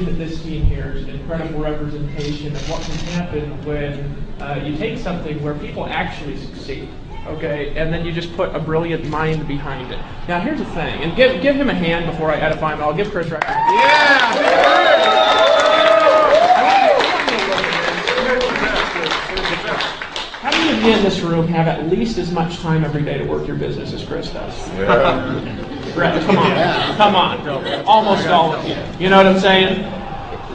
think that this team here is an incredible representation of what can happen when you take something where people actually succeed, okay, and then you just put a brilliant mind behind it. Now here's the thing, and give him a hand before I edify him. I'll give Chris Record. Yeah! How many of you in this room have at least as much time every day to work your business as Chris does? Yeah. Right, come on. Almost all of you. You know what I'm saying?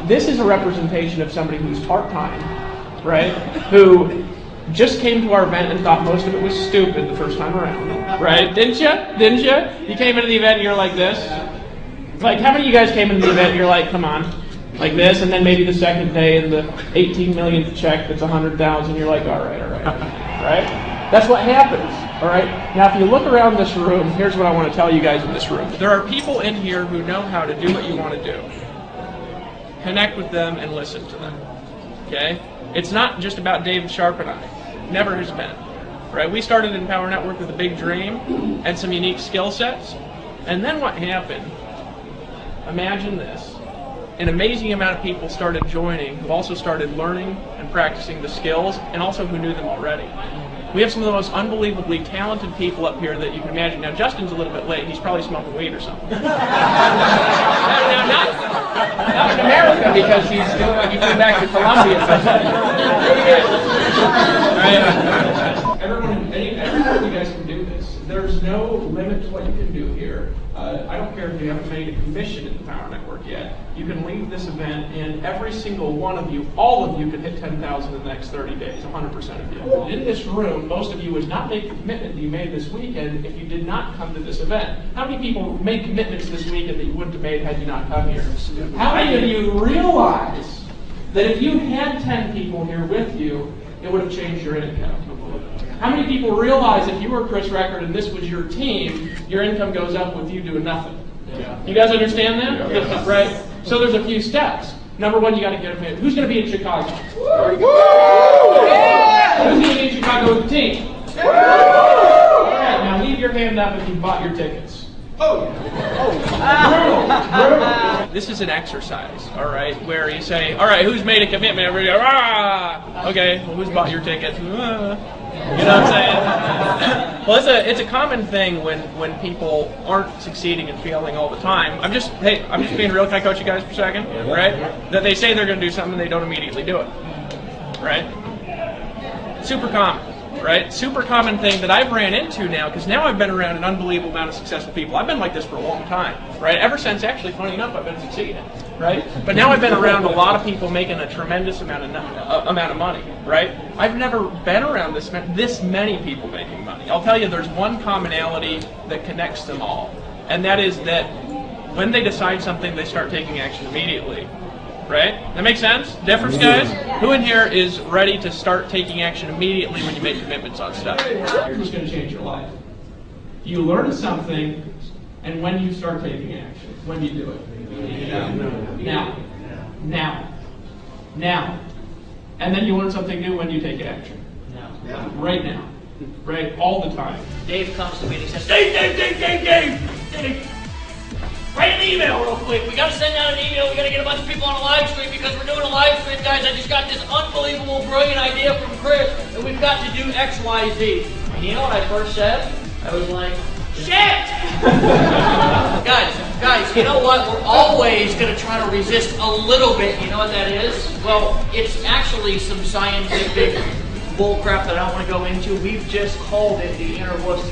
This is a representation of somebody who's part-time, right? Who just came to our event and thought most of it was stupid the first time around, right? Didn't you? You came into the event and you're like this. Like, how many of you guys came into the event and you're like, come on, like this, and then maybe the second day and the 18 millionth check that's 100,000, you're like, all right, right? That's what happens, all right? Now, if you look around this room, here's what I want to tell you guys in this room. There are people in here who know how to do what you want to do. Connect with them and listen to them, okay? It's not just about David Sharp and I. Never has been, right? We started in Power Network with a big dream and some unique skill sets, and then what happened? Imagine this. An amazing amount of people started joining who also started learning and practicing the skills, and also who knew them already. We have some of the most unbelievably talented people up here that you can imagine. Now, Justin's a little bit late. He's probably smoking weed or something. Now, not in America, because he flew back to Colombia. Right? Everyone of you guys can do this. There's no limit to what you can do here. I don't care if you haven't made a commission in the Power Network yet. You can leave this event and every single one of you, all of you, could hit 10,000 in the next 30 days, 100% of you. In this room, most of you would not make the commitment that you made this weekend if you did not come to this event. How many people made commitments this weekend that you wouldn't have made had you not come here? How many of you realize that if you had 10 people here with you, it would have changed your income? How many people realize if you were Chris Record and this was your team, your income goes up with you doing nothing? Yeah. You guys understand that? Yeah. Right? So there's a few steps. Number one, you got to get a fan. Who's going to be in Chicago? Woo! Yeah! Who's going to be in Chicago with the team? Woo! All right, now leave your hand up if you bought your tickets. Oh, yeah. This is an exercise, all right, where you say, all right, who's made a commitment? Everybody goes, ah! Okay, well, who's bought your tickets? Ah. You know what I'm saying? Well, it's a common thing when people aren't succeeding and failing all the time. I'm just being real. Can I coach you guys for a second? Right? That they say they're going to do something and they don't immediately do it. Right? Super common. Right? Super common thing that I've ran into now, because now I've been around an unbelievable amount of successful people. I've been like this for a long time, right? Ever since, actually, funny enough, I've been succeeding, right? But now I've been around a lot of people making a tremendous amount of money, right? I've never been around this many people making money. I'll tell you, there's one commonality that connects them all, and that is that when they decide something, they start taking action immediately. Right? That makes sense? Difference, guys? Who in here is ready to start taking action immediately when you make commitments on stuff? Here's what's going to change your life. You learn something, and when you start taking action, when you do it. Now. And then you learn something new when you take action. Right now. Right? All the time. Dave comes to me and he says, Dave! Write an email real quick. We got to send out an email. We got to get a bunch of people on a live stream because we're doing a live stream, guys. I just got this unbelievable, brilliant idea from Chris, and we've got to do X, Y, Z. And you know what I first said? I was like, shit! guys, you know what? We're always going to try to resist a little bit. You know what that is? Well, it's actually some scientific bullcrap that I don't want to go into. We've just called it the inner wuss.